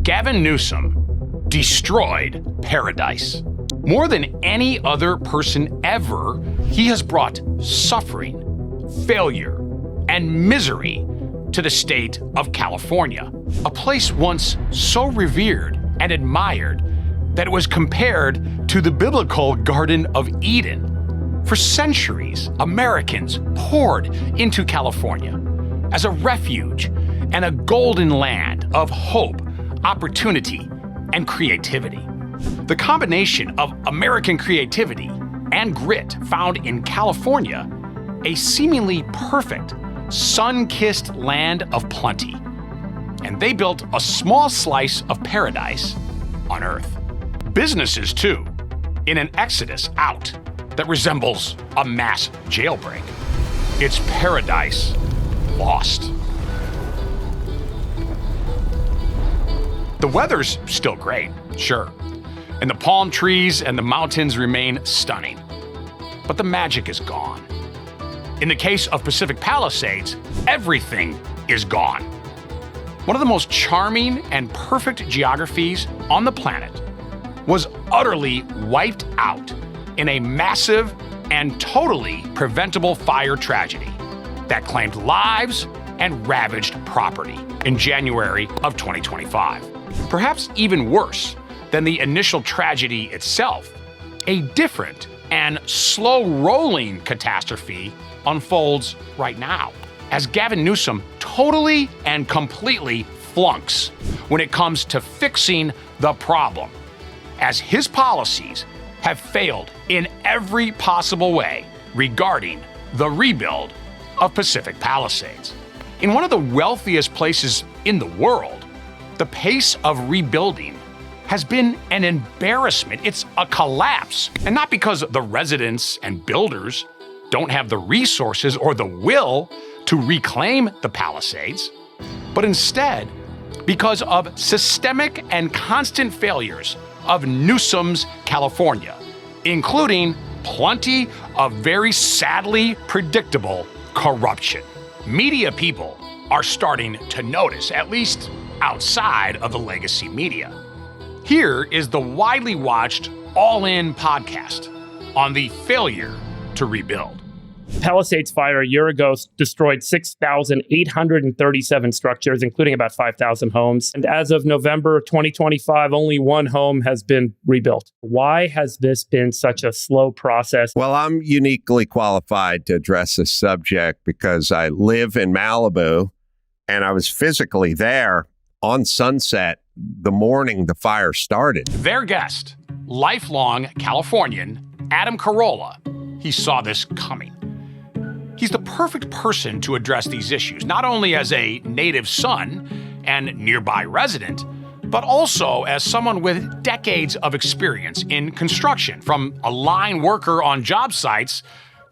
Gavin Newsom destroyed paradise. More than any other person ever, he has brought suffering, failure, and misery to the state of California, a place once so revered and admired that it was compared to the biblical Garden of Eden. For centuries, Americans poured into California as a refuge and a golden land of hope, opportunity, and creativity. The combination of American creativity and grit found in California, a seemingly perfect, sun-kissed land of plenty. And they built a small slice of paradise on Earth. Businesses, too, in an exodus out that resembles a mass jailbreak. It's paradise lost. The weather's still great, sure, and the palm trees and the mountains remain stunning. But the magic is gone. In the case of Pacific Palisades, everything is gone. One of the most charming and perfect geographies on the planet was utterly wiped out in a massive and totally preventable fire tragedy that claimed lives and ravaged property in January of 2025. Perhaps even worse than the initial tragedy itself, a different and slow-rolling catastrophe unfolds right now, as Gavin Newsom totally and completely flunks when it comes to fixing the problem, as his policies have failed in every possible way regarding the rebuild of Pacific Palisades. In one of the wealthiest places in the world, the pace of rebuilding has been an embarrassment. It's a collapse. And not because the residents and builders don't have the resources or the will to reclaim the Palisades, but instead because of systemic and constant failures of Newsom's California, including plenty of very sadly predictable corruption. Media people are starting to notice, at least outside of the legacy media. Here is the widely watched All In podcast on the failure to rebuild. Palisades fire a year ago destroyed 6,837 structures, including about 5,000 homes. And as of November 2025, only one home has been rebuilt. Why has this been such a slow process? Well, I'm uniquely qualified to address this subject because I live in Malibu and I was physically there on Sunset the morning the fire started. Their guest, lifelong Californian Adam Carolla, he saw this coming. He's the perfect person to address these issues, not only as a native son and nearby resident, but also as someone with decades of experience in construction, from a line worker on job sites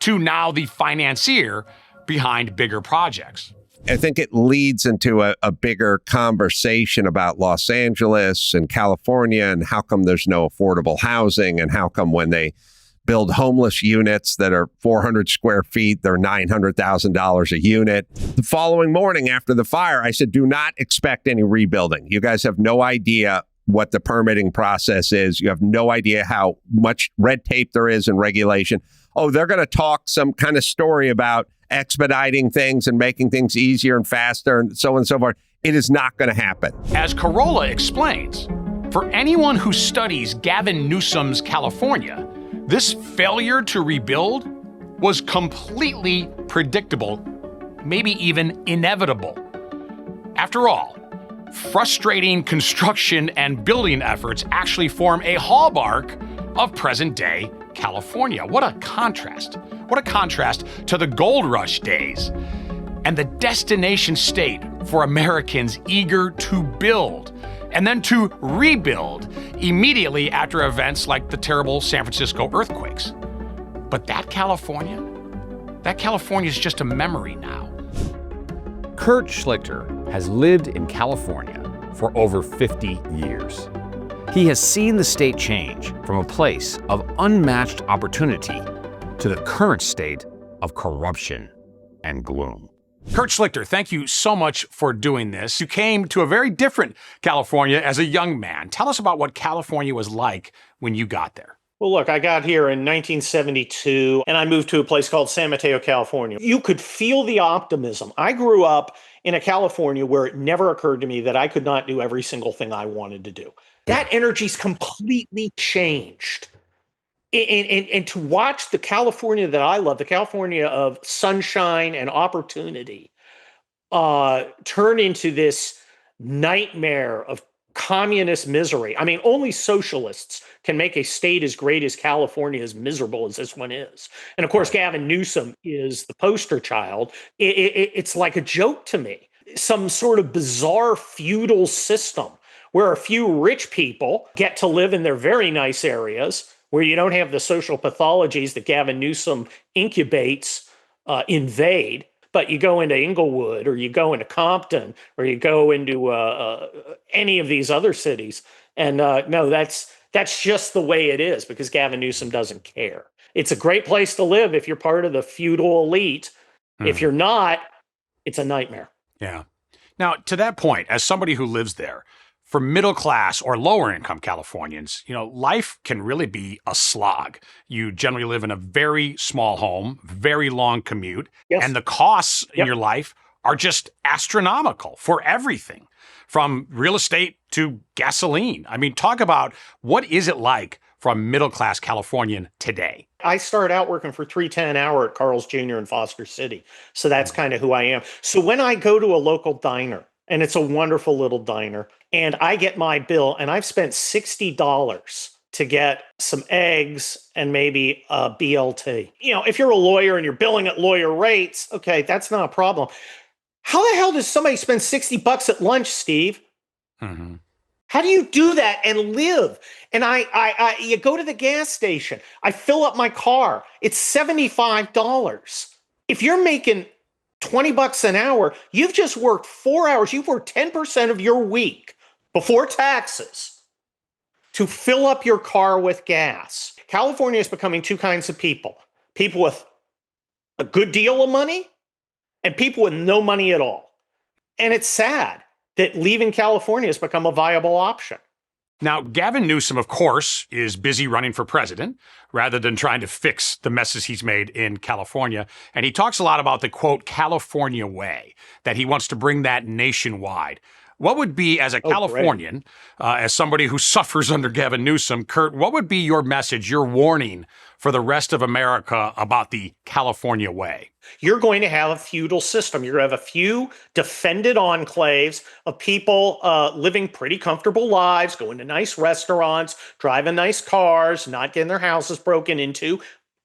to now the financier behind bigger projects. I think it leads into a bigger conversation about Los Angeles and California and how come there's no affordable housing and how come when they build homeless units that are 400 square feet, they're $900,000 a unit. The following morning after the fire, I said, do not expect any rebuilding. You guys have no idea what the permitting process is. You have no idea how much red tape there is in regulation. Oh, they're going to talk some kind of story about expediting things and making things easier and faster and so on and so forth. It is not going to happen. As Carolla explains, for anyone who studies Gavin Newsom's California, this failure to rebuild was completely predictable, maybe even inevitable. After all, frustrating construction and building efforts actually form a hallmark of present-day California. What a contrast. What a contrast to the gold rush days and the destination state for Americans eager to build and then to rebuild immediately after events like the terrible San Francisco earthquakes. But that California is just a memory now. Kurt Schlichter has lived in California for over 50 years. He has seen the state change from a place of unmatched opportunity to the current state of corruption and gloom. Kurt Schlichter, thank you so much for doing this. You came to a very different California as a young man. Tell us about what California was like when you got there. Well, look, I got here in 1972 and I moved to a place called San Mateo, California. You could feel the optimism. I grew up in a California where it never occurred to me that I could not do every single thing I wanted to do. That energy's completely changed. And to watch the California that I love, the California of sunshine and opportunity, turn into this nightmare of communist misery. I mean, only socialists can make a state as great as California as miserable as this one is. And of course, Gavin Newsom is the poster child. It's like a joke to me. Some sort of bizarre feudal system where a few rich people get to live in their very nice areas where you don't have the social pathologies that Gavin Newsom incubates invade. But you go into Inglewood or you go into Compton or you go into any of these other cities. And no, that's just the way it is because Gavin Newsom doesn't care. It's a great place to live if you're part of the feudal elite. If you're not, it's a nightmare. Yeah. Now, to that point, as somebody who lives there, for middle class or lower income Californians, life can really be a slog. You generally live in a very small home, very long commute, and the costs in your life are just astronomical for everything, from real estate to gasoline. I mean, talk about what is it like for a middle class Californian today? I started out working for $3.10 an hour at Carl's Jr. in Foster City. So that's kind of who I am. So when I go to a local diner, and it's a wonderful little diner, and I get my bill, and I've spent $60 to get some eggs and maybe a BLT. If you're a lawyer and you're billing at lawyer rates, okay, that's not a problem. How the hell does somebody spend $60 at lunch, Steve? Mm-hmm. How do you do that and live? And you go to the gas station. I fill up my car. It's $75. If you're making $20 an hour, you've just worked 4 hours. You've worked 10% of your week before taxes to fill up your car with gas. California is becoming two kinds of people with a good deal of money and people with no money at all. And it's sad that leaving California has become a viable option. Now, Gavin Newsom, of course, is busy running for president rather than trying to fix the messes he's made in California. And he talks a lot about the, quote, California way, that he wants to bring that nationwide. What would be, as a Californian, as somebody who suffers under Gavin Newsom, Kurt, what would be your message, your warning for the rest of America about the California way? You're going to have a feudal system. You're going to have a few defended enclaves of people living pretty comfortable lives, going to nice restaurants, driving nice cars, not getting their houses broken into,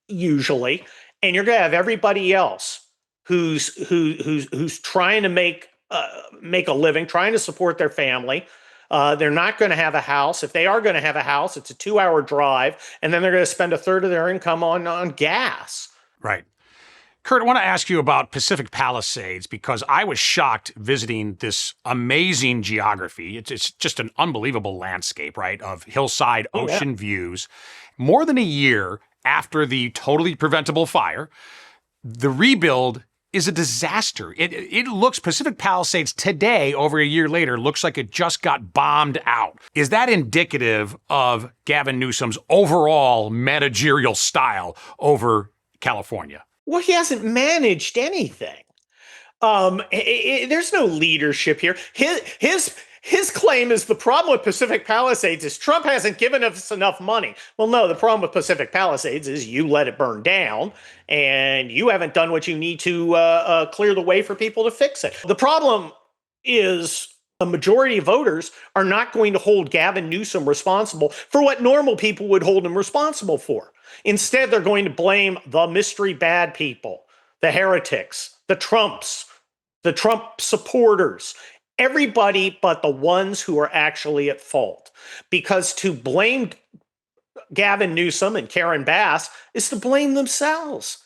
usually. And you're going to have everybody else who's trying to make a living, trying to support their family. They're not going to have a house. If they are going to have a house, it's a 2-hour drive, and then they're going to spend a third of their income on gas. Right. Kurt, I want to ask you about Pacific Palisades because I was shocked visiting this amazing geography. It's just an unbelievable landscape, right, of hillside ocean views. More than a year after the totally preventable fire, the rebuild is a disaster. It looks, Pacific Palisades today, over a year later, looks like it just got bombed out. Is that indicative of Gavin Newsom's overall managerial style over California? Well, he hasn't managed anything. There's no leadership here. His claim is the problem with Pacific Palisades is Trump hasn't given us enough money. Well, no, the problem with Pacific Palisades is you let it burn down and you haven't done what you need to clear the way for people to fix it. The problem is a majority of voters are not going to hold Gavin Newsom responsible for what normal people would hold him responsible for. Instead, they're going to blame the mystery bad people, the heretics, the Trumps, the Trump supporters, everybody but the ones who are actually at fault. Because to blame Gavin Newsom and Karen Bass is to blame themselves.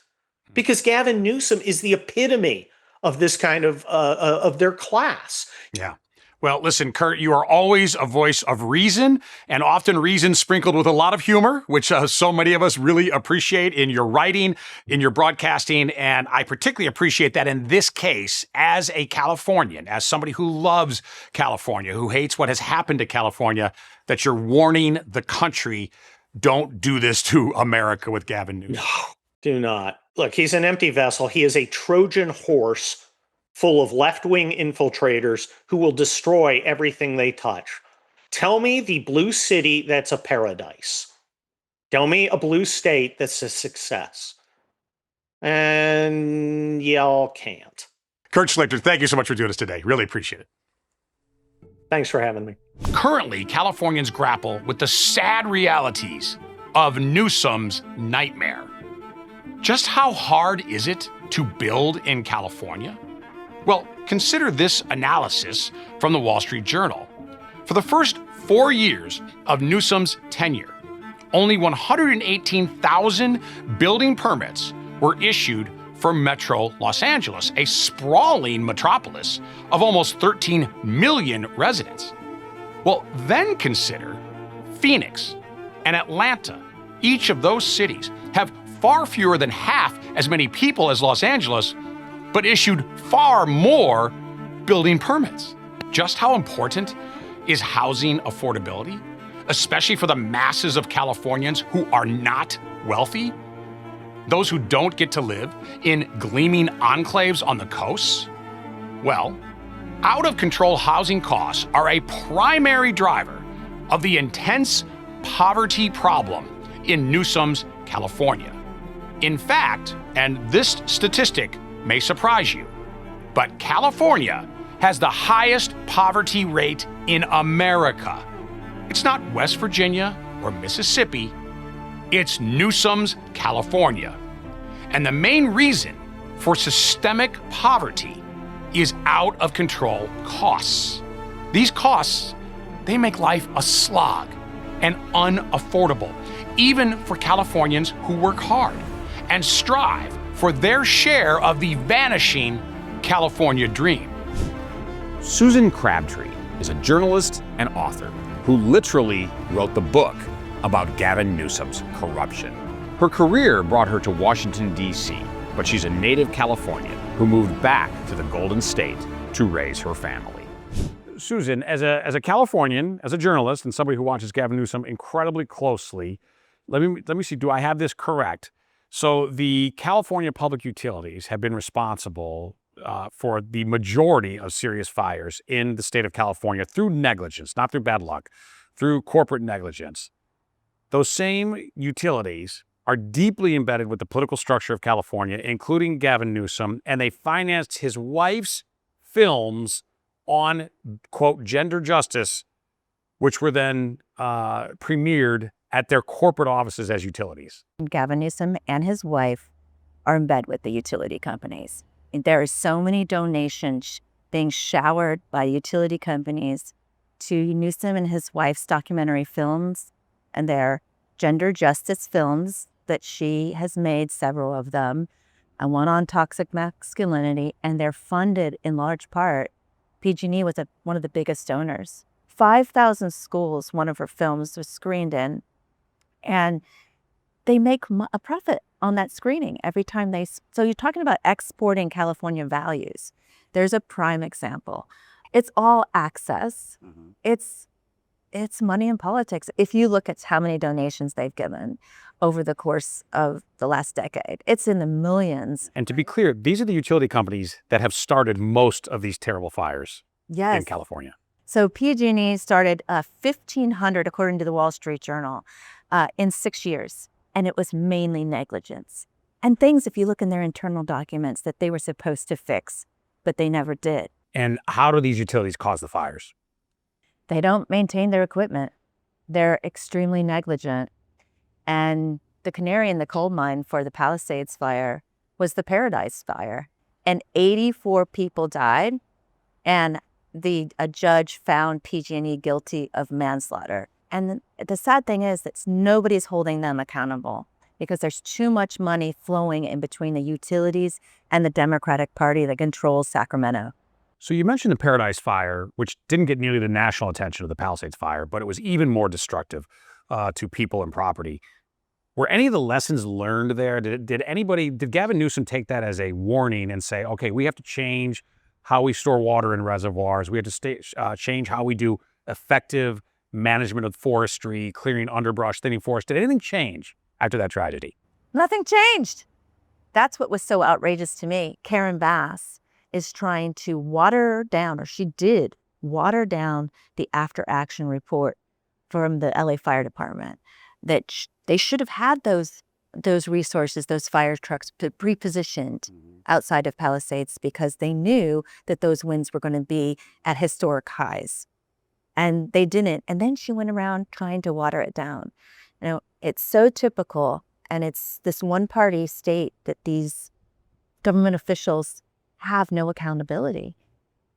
Because Gavin Newsom is the epitome of this kind of their class. Yeah. Well, listen, Kurt, you are always a voice of reason, and often reason sprinkled with a lot of humor, which so many of us really appreciate in your writing, in your broadcasting. And I particularly appreciate that in this case, as a Californian, as somebody who loves California, who hates what has happened to California, that you're warning the country, don't do this to America with Gavin Newsom. No, do not. Look, he's an empty vessel. He is a Trojan horse full of left-wing infiltrators who will destroy everything they touch. Tell me the blue city that's a paradise. Tell me a blue state that's a success. And y'all can't. Kurt Schlichter, thank you so much for doing this today. Really appreciate it. Thanks for having me. Currently, Californians grapple with the sad realities of Newsom's nightmare. Just how hard is it to build in California? Well, consider this analysis from the Wall Street Journal. For the first 4 years of Newsom's tenure, only 118,000 building permits were issued for Metro Los Angeles, a sprawling metropolis of almost 13 million residents. Well, then consider Phoenix and Atlanta. Each of those cities have far fewer than half as many people as Los Angeles, but issued far more building permits. Just how important is housing affordability, especially for the masses of Californians who are not wealthy? Those who don't get to live in gleaming enclaves on the coasts? Well, out-of-control housing costs are a primary driver of the intense poverty problem in Newsom's California. In fact, and this statistic may surprise you, but California has the highest poverty rate in America. It's not West Virginia or Mississippi, it's Newsom's California. And the main reason for systemic poverty is out of control costs. These costs, they make life a slog and unaffordable, even for Californians who work hard and strive for their share of the vanishing California dream. Susan Crabtree is a journalist and author who literally wrote the book about Gavin Newsom's corruption. Her career brought her to Washington, D.C., but she's a native Californian who moved back to the Golden State to raise her family. Susan, as a Californian, as a journalist, and somebody who watches Gavin Newsom incredibly closely, let me see, do I have this correct? So the California Public Utilities have been responsible for the majority of serious fires in the state of California through negligence, not through bad luck, through corporate negligence. Those same utilities are deeply embedded with the political structure of California, including Gavin Newsom, and they financed his wife's films on, quote, gender justice, which were then premiered at their corporate offices as utilities. Gavin Newsom and his wife are in bed with the utility companies. There are so many donations being showered by utility companies to Newsom and his wife's documentary films and their gender justice films that she has made, several of them, and one on toxic masculinity, and they're funded in large part. PG&E was one of the biggest donors. 5,000 schools, one of her films was screened in, and they make a profit on that screening every time so you're talking about exporting California values. There's a prime example. It's all access. Mm-hmm. It's money in politics. If you look at how many donations they've given over the course of the last decade, it's in the millions. And to be clear, these are the utility companies that have started most of these terrible fires in California. So PG&E started 1,500, according to the Wall Street Journal, in 6 years. And it was mainly negligence. And things, if you look in their internal documents, that they were supposed to fix, but they never did. And how do these utilities cause the fires? They don't maintain their equipment. They're extremely negligent. And the canary in the coal mine for the Palisades fire was the Paradise fire. And 84 people died. And a judge found PG&E guilty of manslaughter. And the sad thing is that nobody's holding them accountable because there's too much money flowing in between the utilities and the Democratic Party that controls Sacramento. So you mentioned the Paradise Fire, which didn't get nearly the national attention of the Palisades Fire, but it was even more destructive to people and property. Were any of the lessons learned there? Did Gavin Newsom take that as a warning and say, okay, we have to change how we store water in reservoirs. We have to change how we do effective management of forestry, clearing underbrush, thinning forest. Did anything change after that tragedy? Nothing changed. That's what was so outrageous to me. Karen Bass is trying to water down, or she did water down, the after action report from the LA Fire Department, that they should have had those resources, those fire trucks pre-positioned outside of Palisades, because they knew that those winds were going to be at historic highs. And they didn't. And then she went around trying to water it down. You know, it's so typical. And it's this one-party state that these government officials have no accountability.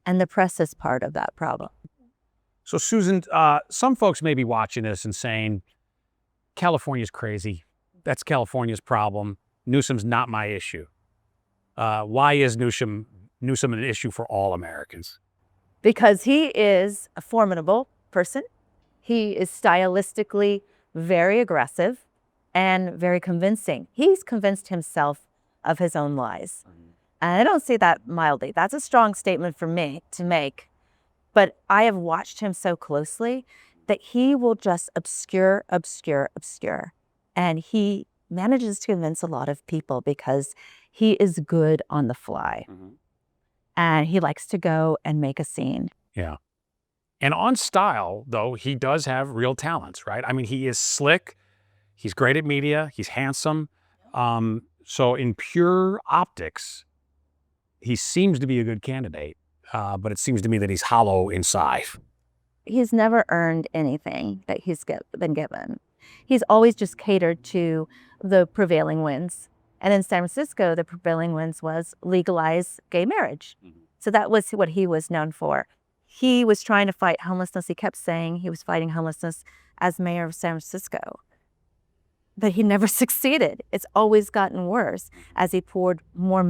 And the press is part of that problem. So, Susan, some folks may be watching this and saying, California's crazy. That's California's problem. Newsom's not my issue. Why is Newsom an issue for all Americans? Because he is a formidable person. He is stylistically very aggressive and very convincing. He's convinced himself of his own lies. And I don't say that mildly. That's a strong statement for me to make. But I have watched him so closely that he will just obscure. And he manages to convince a lot of people because he is good on the fly. And he likes to go and make a scene. Yeah. And on style, though, he does have real talents, right? I mean, he is slick. He's great at media. He's handsome. So in pure optics, he seems to be a good candidate. But it seems to me that he's hollow inside. He's never earned anything that he's been given. He's always just catered to the prevailing winds. And in San Francisco, the prevailing winds was legalize gay marriage. So that was what he was known for. He was trying to fight homelessness. He kept saying he was fighting homelessness as mayor of San Francisco. But he never succeeded. It's always gotten worse as he poured more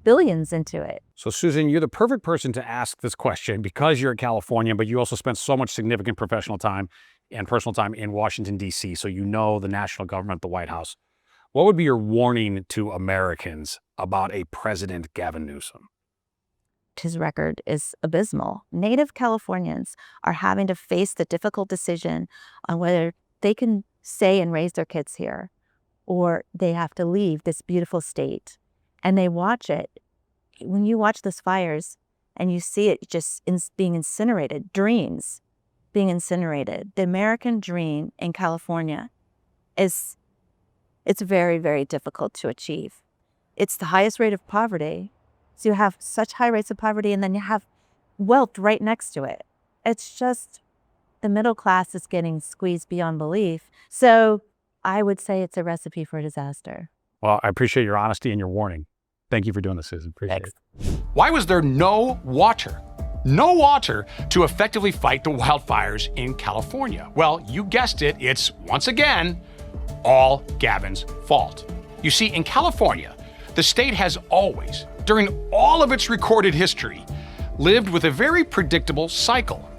billions into it. So, Susan, you're the perfect person to ask this question because you're a Californian, but you also spent so much significant professional time and personal time in Washington, D.C., so you know the national government, the White House. What would be your warning to Americans about a President Gavin Newsom? His record is abysmal. Native Californians are having to face the difficult decision on whether they can stay and raise their kids here, or they have to leave this beautiful state. And they watch it. When you watch those fires and you see it just being incinerated, dreams being incinerated, the American dream in California it's very, very difficult to achieve. It's the highest rate of poverty. So you have such high rates of poverty, and then you have wealth right next to it. It's just the middle class is getting squeezed beyond belief. So I would say it's a recipe for disaster. Well, I appreciate your honesty and your warning. Thank you for doing this, Susan. Appreciate it. Why was there no water? No water to effectively fight the wildfires in California? Well, you guessed it, it's once again all Gavin's fault. You see, in California, the state has always, during all of its recorded history, lived with a very predictable cycle.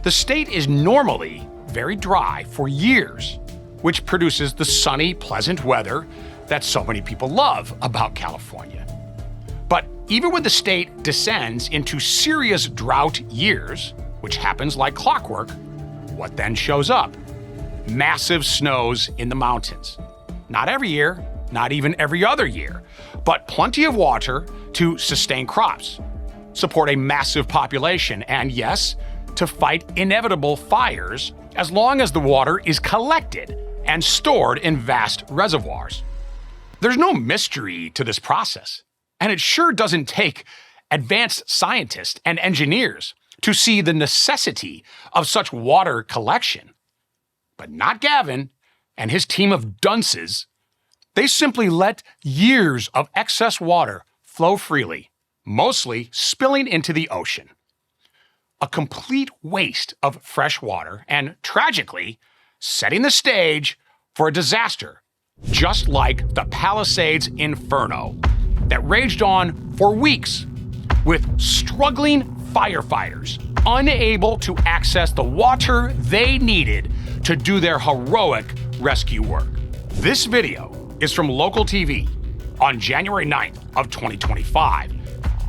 The state is normally very dry for years, which produces the sunny, pleasant weather that so many people love about California. But even when the state descends into serious drought years, which happens like clockwork, what then shows up? Massive snows in the mountains. Not every year, not even every other year, but plenty of water to sustain crops, support a massive population, and yes, to fight inevitable fires as long as the water is collected and stored in vast reservoirs. There's no mystery to this process, and it sure doesn't take advanced scientists and engineers to see the necessity of such water collection. But not Gavin and his team of dunces. They simply let years of excess water flow freely, mostly spilling into the ocean. A complete waste of fresh water and, tragically, setting the stage for a disaster just like the Palisades inferno that raged on for weeks with struggling firefighters unable to access the water they needed to do their heroic rescue work. This video is from local TV on January 9th of 2025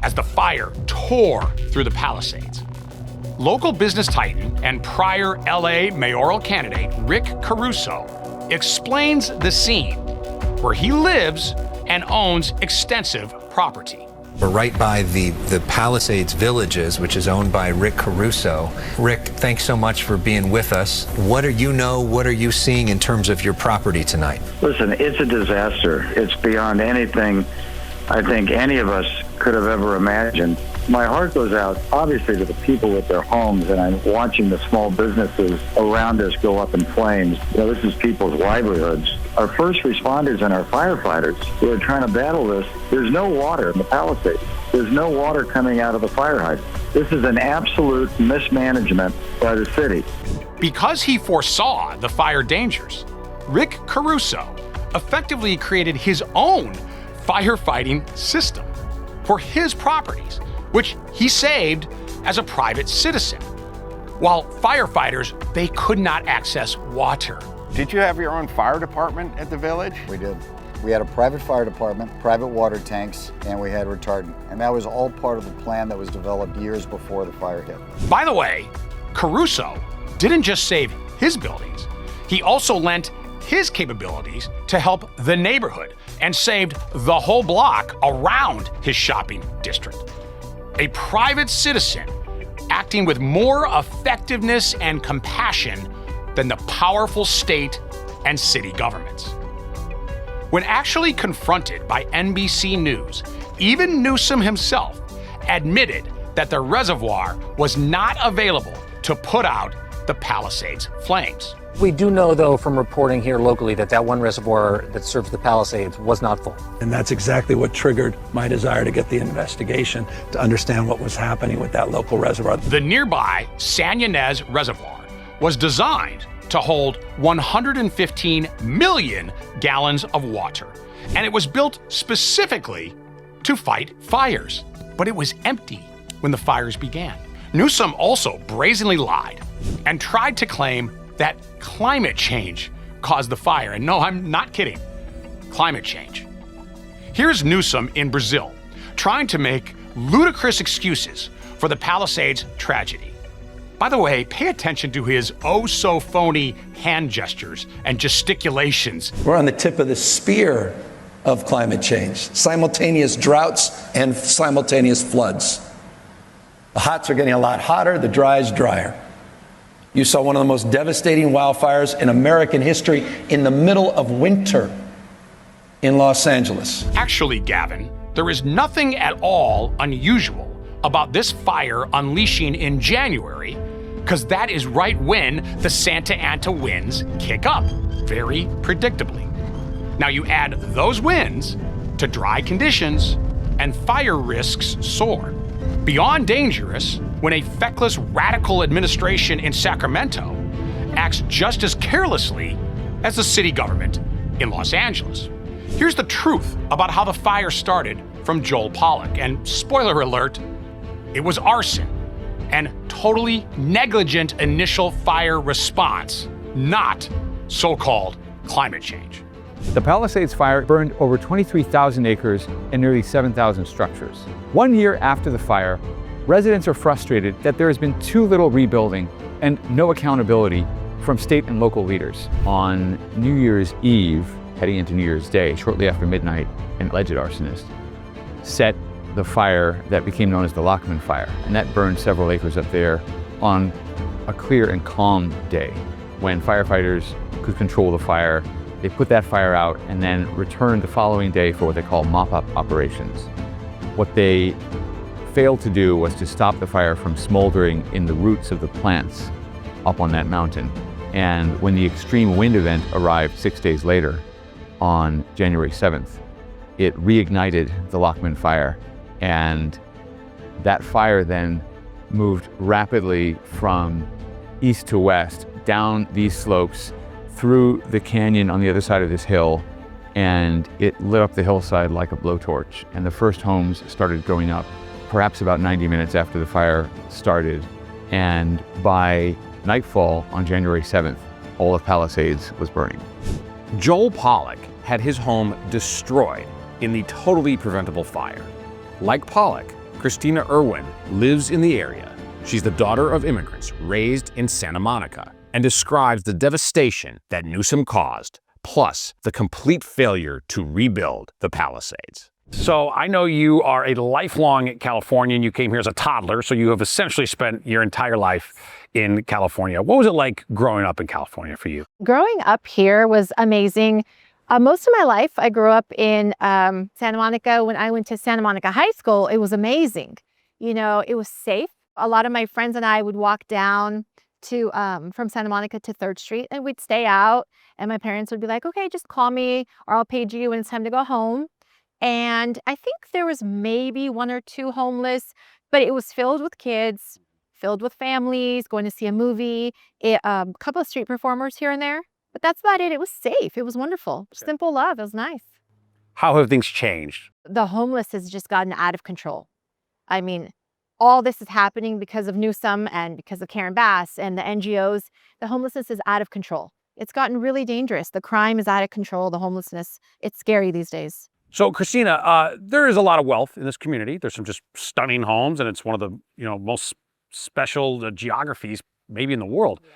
as the fire tore through the Palisades. Local business titan and prior LA mayoral candidate Rick Caruso explains the scene where he lives and owns extensive property. We're right by the Palisades Villages, which is owned by Rick Caruso. Rick, thanks so much for being with us. What are you seeing in terms of your property tonight? Listen, it's a disaster. It's beyond anything I think any of us could have ever imagined. My heart goes out, obviously, to the people with their homes, and I'm watching the small businesses around us go up in flames. This is people's livelihoods. Our first responders and our firefighters who are trying to battle this, there's no water in the Palisades. There's no water coming out of the fire hydrant. This is an absolute mismanagement by the city. Because he foresaw the fire dangers, Rick Caruso effectively created his own firefighting system for his properties, which he saved as a private citizen. While firefighters, they could not access water. Did you have your own fire department at the village? We did. We had a private fire department, private water tanks, and we had retardant. And that was all part of the plan that was developed years before the fire hit. By the way, Caruso didn't just save his buildings, he also lent his capabilities to help the neighborhood and saved the whole block around his shopping district. A private citizen acting with more effectiveness and compassion than the powerful state and city governments. When actually confronted by NBC News, even Newsom himself admitted that the reservoir was not available to put out the Palisades flames. We do know, though, from reporting here locally that one reservoir that serves the Palisades was not full. And that's exactly what triggered my desire to get the investigation to understand what was happening with that local reservoir. The nearby San Ynez Reservoir was designed to hold 115 million gallons of water, and it was built specifically to fight fires. But it was empty when the fires began. Newsom also brazenly lied and tried to claim that climate change caused the fire. And no, I'm not kidding. Climate change. Here's Newsom in Brazil trying to make ludicrous excuses for the Palisades tragedy. By the way, pay attention to his oh-so-phony hand gestures and gesticulations. We're on the tip of the spear of climate change. Simultaneous droughts and simultaneous floods. The hots are getting a lot hotter, the dries drier. You saw one of the most devastating wildfires in American history in the middle of winter in Los Angeles. Actually, Gavin, there is nothing at all unusual about this fire unleashing in January, because that is right when the Santa Ana winds kick up, very predictably. Now you add those winds to dry conditions, and fire risks soar. Beyond dangerous when a feckless radical administration in Sacramento acts just as carelessly as the city government in Los Angeles. Here's the truth about how the fire started from Joel Pollack, and spoiler alert, it was arson and totally negligent initial fire response, not so-called climate change. The Palisades fire burned over 23,000 acres and nearly 7,000 structures. 1 year after the fire, residents are frustrated that there has been too little rebuilding and no accountability from state and local leaders. On New Year's Eve, heading into New Year's Day, shortly after midnight, an alleged arsonist set the fire that became known as the Lockman Fire, and that burned several acres up there on a clear and calm day when firefighters could control the fire. They put that fire out and then returned the following day for what they call mop-up operations. What they failed to do was to stop the fire from smoldering in the roots of the plants up on that mountain. And when the extreme wind event arrived 6 days later, on January 7th, it reignited the Lockman Fire. And that fire then moved rapidly from east to west, down these slopes, through the canyon on the other side of this hill, and it lit up the hillside like a blowtorch. And the first homes started going up perhaps about 90 minutes after the fire started. And by nightfall on January 7th, all of Palisades was burning. Joel Pollack had his home destroyed in the totally preventable fire. Like Pollack, Kristina Irwin lives in the area. She's the daughter of immigrants raised in Santa Monica and describes the devastation that Newsom caused, plus the complete failure to rebuild the Palisades. So I know you are a lifelong Californian. You came here as a toddler, so you have essentially spent your entire life in California. What was it like growing up in California for you? Growing up here was amazing. Most of my life, I grew up in Santa Monica. When I went to Santa Monica High School, it was amazing. You know, it was safe. A lot of my friends and I would walk down to from Santa Monica to 3rd Street, and we'd stay out. And my parents would be like, okay, just call me or I'll page you when it's time to go home. And I think there was maybe 1 or 2 homeless, but it was filled with kids, filled with families, going to see a movie, a couple of street performers here and there. But that's about it. It was safe. It was wonderful. Simple love. It was nice. How have things changed? The homeless has just gotten out of control. I mean, all this is happening because of Newsom and because of Karen Bass and the NGOs. The homelessness is out of control. It's gotten really dangerous. The crime is out of control. The homelessness, it's scary these days. So, Kristina, there is a lot of wealth in this community. There's some just stunning homes, and it's one of the most special geographies maybe in the world. Yeah.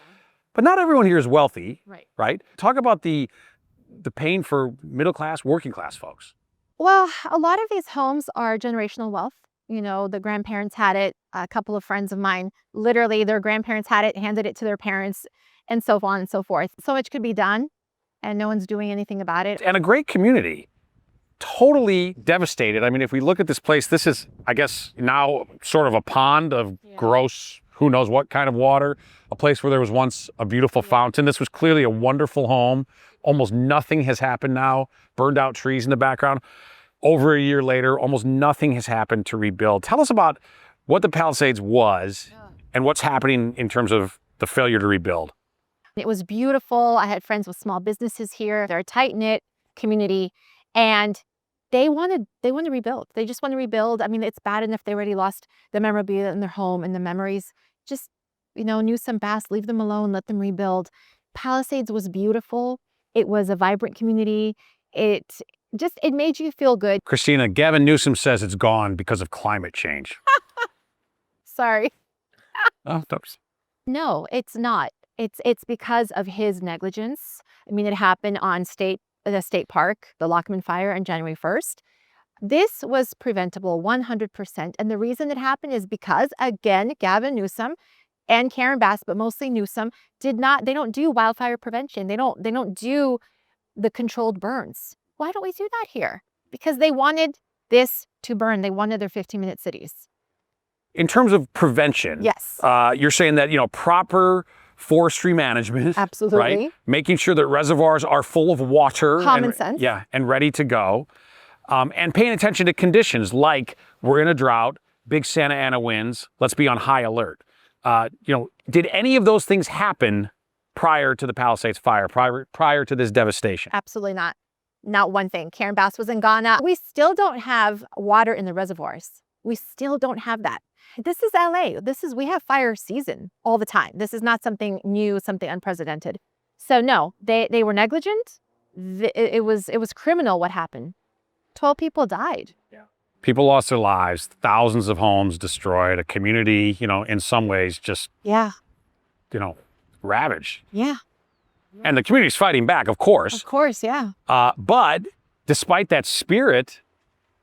But not everyone here is wealthy, right? Talk about the pain for middle class, working class folks. Well, a lot of these homes are generational wealth. You know, the grandparents had it. A couple of friends of mine, literally their grandparents had it, handed it to their parents, and so on and so forth. So much could be done, and no one's doing anything about it. And a great community. Totally devastated. I mean, if we look at this place, this is, I guess, now sort of a pond of gross, who knows what kind of water, a place where there was once a beautiful fountain. This was clearly a wonderful home. Almost nothing has happened now. Burned out trees in the background. Over a year later, almost nothing has happened to rebuild. Tell us about what the Palisades was and what's happening in terms of the failure to rebuild. It was beautiful. I had friends with small businesses here. They're a tight-knit community, and they want to rebuild. They just want to rebuild. I mean, it's bad enough they already lost the memorabilia in their home and the memories. Just, Newsom, Bass, leave them alone, let them rebuild. Palisades was beautiful. It was a vibrant community. It made you feel good. Kristina, Gavin Newsom says it's gone because of climate change. Sorry. Oh, No, it's not. It's because of his negligence. I mean, it happened on the state park, the Lockman fire on January 1st. This was preventable 100%. And the reason it happened is because, again, Gavin Newsom and Karen Bass, but mostly Newsom, they don't do wildfire prevention. They don't do the controlled burns. Why don't we do that here? Because they wanted this to burn. They wanted their 15-minute cities. In terms of prevention, yes, you're saying that, proper forestry management, absolutely, right? Making sure that reservoirs are full of water, common sense, and ready to go, and paying attention to conditions like we're in a drought, big Santa Ana winds. Let's be on high alert. Did any of those things happen prior to the Palisades fire, prior to this devastation? Absolutely not. Not one thing. Karen Bass was in Ghana. We still don't have water in the reservoirs. We still don't have that. This is LA. We have fire season all the time. This is not something new, something unprecedented. So no, they were negligent. It was criminal what happened. 12 people died. Yeah. People lost their lives, thousands of homes destroyed, a community, in some ways just, ravaged. Yeah. And the community's fighting back, of course. Of course, yeah. But despite that spirit,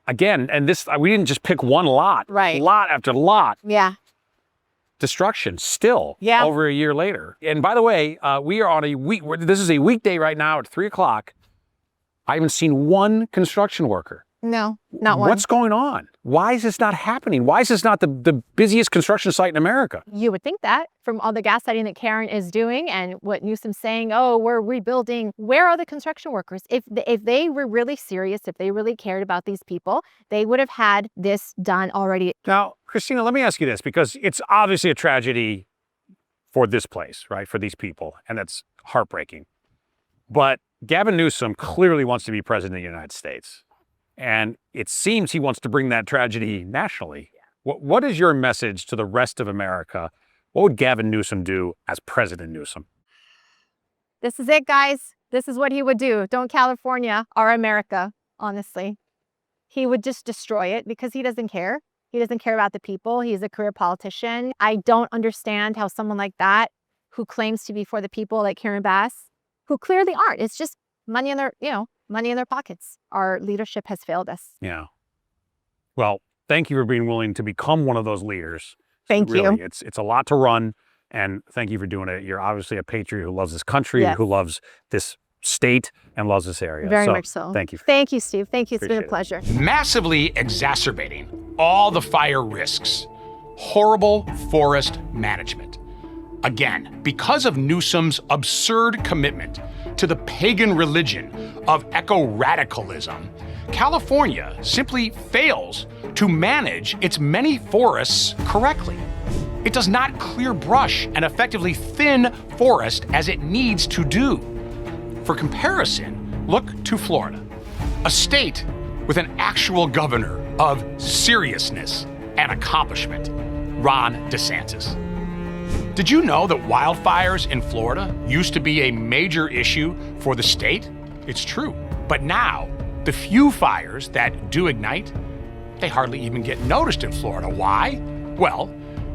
again, and we didn't just pick one lot. Right. Lot after lot. Yeah. Destruction still over a year later. And by the way, we are on a week, this is a weekday right now at 3:00. I haven't seen one construction worker. No, not one. What's going on? Why is this not happening? Why is this not the busiest construction site in America? You would think that from all the gaslighting that Karen is doing and what Newsom's saying, oh, we're rebuilding. Where are the construction workers? If they were really serious, if they really cared about these people, they would have had this done already. Now, Kristina, let me ask you this, because it's obviously a tragedy for this place, right? For these people, and that's heartbreaking. But Gavin Newsom clearly wants to be president of the United States. And it seems he wants to bring that tragedy nationally. What is your message to the rest of America? What would Gavin Newsom do as President Newsom? This is it, guys. This is what he would do. Don't California or America, honestly. He would just destroy it because he doesn't care. He doesn't care about the people. He's a career politician. I don't understand how someone like that, who claims to be for the people, like Karen Bass, who clearly aren't. It's just money in their, money in their pockets. Our leadership has failed us. Yeah. Well, thank you for being willing to become one of those leaders. Thank you. It's a lot to run, and thank you for doing it. You're obviously a patriot who loves this country, Yes. who loves this state, and loves this area. Very much so. Thank you. Thank you, Steve. Thank you. It's been a Appreciate pleasure. Massively exacerbating all the fire risks. Horrible forest management. Again, because of Newsom's absurd commitment to the pagan religion of eco-radicalism, California simply fails to manage its many forests correctly. It does not clear brush and effectively thin forest as it needs to do. For comparison, look to Florida, a state with an actual governor of seriousness and accomplishment, Ron DeSantis. Did you know that wildfires in Florida used to be a major issue for the state? It's true. But now, the few fires that do ignite, they hardly even get noticed in Florida. Why? Well,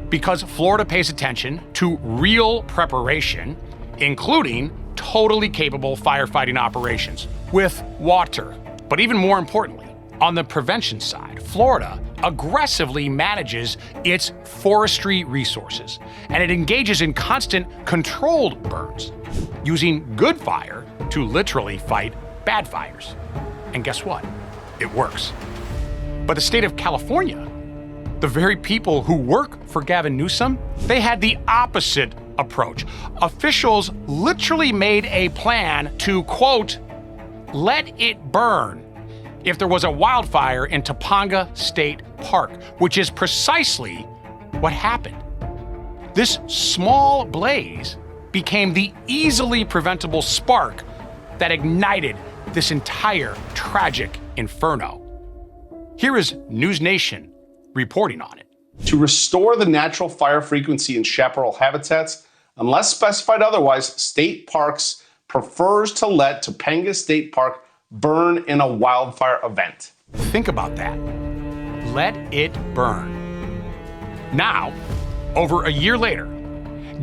because Florida pays attention to real preparation, including totally capable firefighting operations with water. But even more importantly, on the prevention side, Florida aggressively manages its forestry resources, and it engages in constant controlled burns, using good fire to literally fight bad fires. And guess what? It works. But the state of California, the very people who work for Gavin Newsom, they had the opposite approach. Officials literally made a plan to, quote, let it burn if there was a wildfire in Topanga State Park, which is precisely what happened. This small blaze became the easily preventable spark that ignited this entire tragic inferno. Here is News Nation reporting on it. To restore the natural fire frequency in chaparral habitats, unless specified otherwise, State Parks prefers to let Topanga State Park burn in a wildfire event. Think about that. Let it burn. Now, over a year later,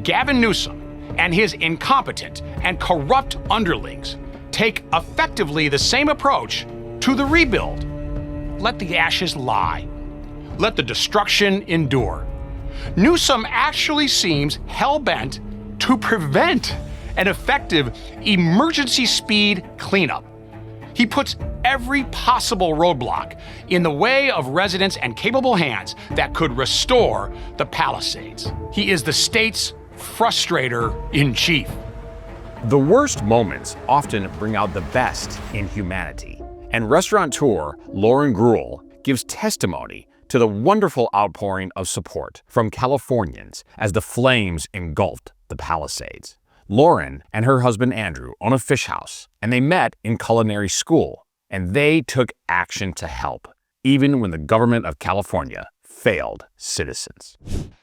Gavin Newsom and his incompetent and corrupt underlings take effectively the same approach to the rebuild. Let the ashes lie. Let the destruction endure. Newsom actually seems hell-bent to prevent an effective emergency speed cleanup. He puts every possible roadblock in the way of residents and capable hands that could restore the Palisades. He is the state's frustrator in chief. The worst moments often bring out the best in humanity. And restaurateur Lauren Gruel gives testimony to the wonderful outpouring of support from Californians as the flames engulfed the Palisades. Lauren and her husband Andrew own a fish house, and they met in culinary school, and they took action to help, even when the government of California failed citizens.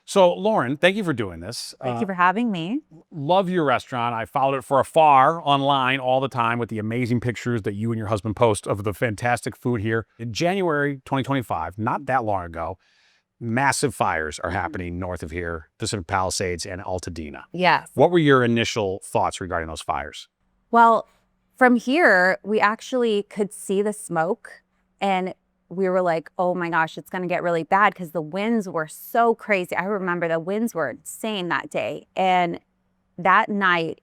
So, Lauren, thank you for doing this. Thank you for having me. Love your restaurant. I followed it from afar online all the time with the amazing pictures that you and your husband post of the fantastic food here. In January 2025, not that long ago, massive fires are happening north of here, Pacific Palisades and Altadena. Yes. What were your initial thoughts regarding those fires? Well, from here, we actually could see the smoke, and we were like, oh my gosh, it's going to get really bad because the winds were so crazy. I remember the winds were insane that day. And that night,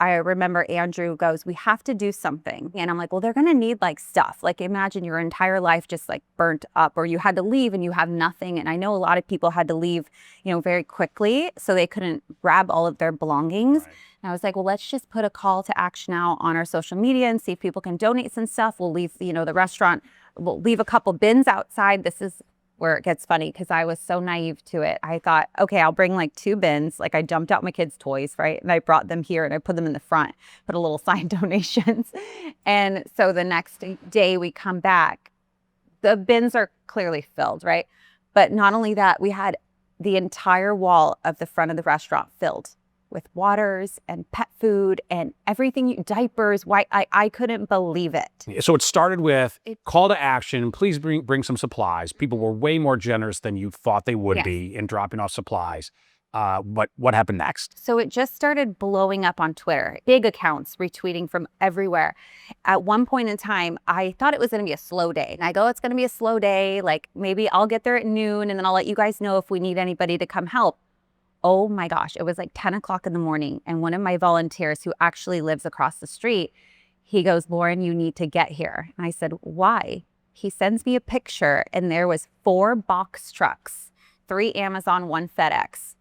I remember Andrew goes, we have to do something. And I'm like, well, they're going to need like stuff. Like imagine your entire life just like burnt up, or you had to leave and you have nothing. And I know a lot of people had to leave, very quickly, so they couldn't grab all of their belongings. Right. And I was like, well, let's just put a call to action out on our social media and see if people can donate some stuff. We'll leave, the restaurant, we'll leave a couple bins outside. This is where it gets funny because I was so naive to it. I thought, okay, I'll bring like 2 bins. Like I dumped out my kids' toys, right? And I brought them here and I put them in the front, put a little sign donations. And so the next day we come back, the bins are clearly filled, right? But not only that, we had the entire wall of the front of the restaurant filled with waters and pet food and everything, diapers. Why I couldn't believe it. So it started with call to action, please bring some supplies. People were way more generous than you thought they would be in dropping off supplies. But what happened next? So it just started blowing up on Twitter. Big accounts retweeting from everywhere. At one point in time, I thought it was going to be a slow day. And I go, it's going to be a slow day. Like maybe I'll get there at noon and then I'll let you guys know if we need anybody to come help. Oh my gosh, it was like 10 o'clock in the morning. And one of my volunteers who actually lives across the street, he goes, Lauren, you need to get here. And I said, why? He sends me a picture and there was 4 box trucks, 3 Amazon, 1 FedEx.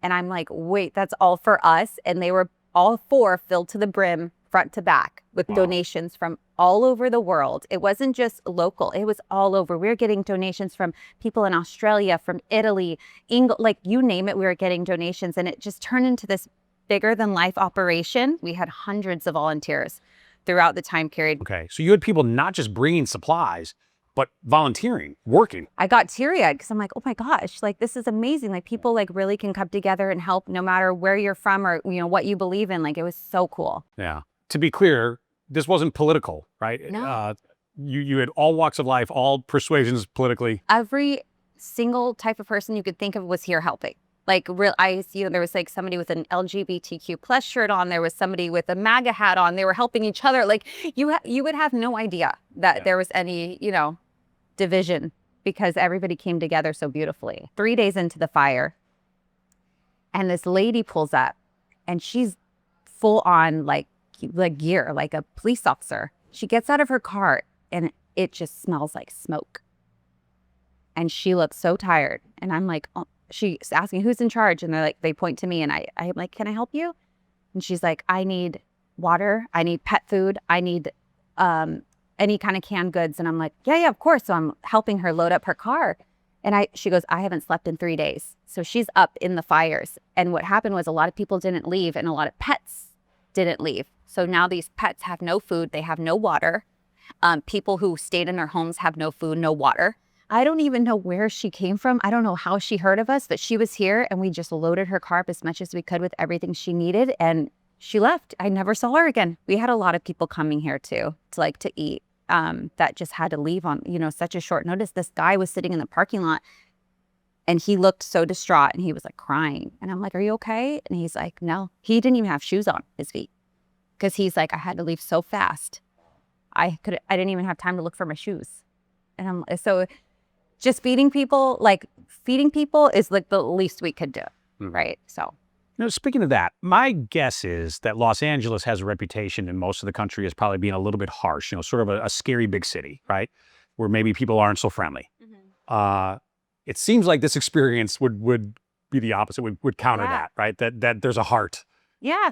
And I'm like, wait, that's all for us? And they were all 4 filled to the brim, front to back, with donations from all over the world. It wasn't just local, it was all over. We were getting donations from people in Australia, from Italy, England, like you name it, we were getting donations. And it just turned into this bigger than life operation. We had hundreds of volunteers throughout the time period. Okay, so you had people not just bringing supplies, but volunteering, working. I got teary-eyed because I'm like, oh my gosh, like this is amazing. Like people like really can come together and help no matter where you're from or what you believe in. Like it was so cool. Yeah. To be clear, this wasn't political, right? No. You had all walks of life, all persuasions politically. Every single type of person you could think of was here helping. Like there was like somebody with an LGBTQ plus shirt on. There was somebody with a MAGA hat on. They were helping each other. Like you would have no idea that there was any, division because everybody came together so beautifully. 3 days into the fire and this lady pulls up and she's full on like gear, like a police officer. She gets out of her car and it just smells like smoke. And she looks so tired. And I'm like, oh, she's asking who's in charge. And they point to me and I'm like, can I help you? And she's like, I need water. I need pet food. I need any kind of canned goods. And I'm like, yeah, of course. So I'm helping her load up her car. And she goes, I haven't slept in 3 days. So she's up in the fires. And what happened was a lot of people didn't leave and a lot of pets didn't leave. So now these pets have no food. They have no water. People who stayed in their homes have no food, no water. I don't even know where she came from. I don't know how she heard of us, but she was here and we just loaded her car up as much as we could with everything she needed. And she left. I never saw her again. We had a lot of people coming here too, to eat. That just had to leave on, such a short notice. This guy was sitting in the parking lot and he looked so distraught and he was like crying. And I'm like, are you okay? And he's like, no. He didn't even have shoes on his feet because he's like, I had to leave so fast. I didn't even have time to look for my shoes. And so just feeding people is like the least we could do. Right. So. Speaking of that, my guess is that Los Angeles has a reputation in most of the country as probably being a little bit harsh, sort of a scary big city, right? Where maybe people aren't so friendly. Mm-hmm. It seems like this experience would be the opposite, would counter that, right? That there's a heart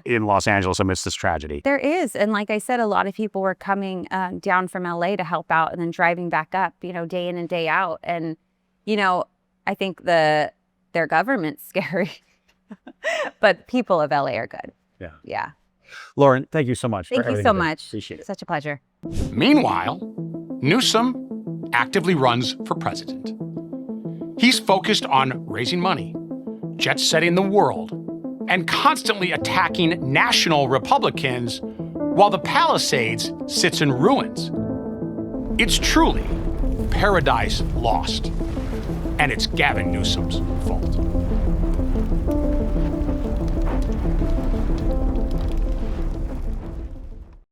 in Los Angeles amidst this tragedy. There is. And like I said, a lot of people were coming down from LA to help out and then driving back up, day in and day out. And, I think their government's scary. But people of LA are good. Yeah. Lauren, thank you so much. Thank you so much. Appreciate it. Such a pleasure. Meanwhile, Newsom actively runs for president. He's focused on raising money, jet-setting the world, and constantly attacking national Republicans while the Palisades sits in ruins. It's truly paradise lost, and it's Gavin Newsom's fault.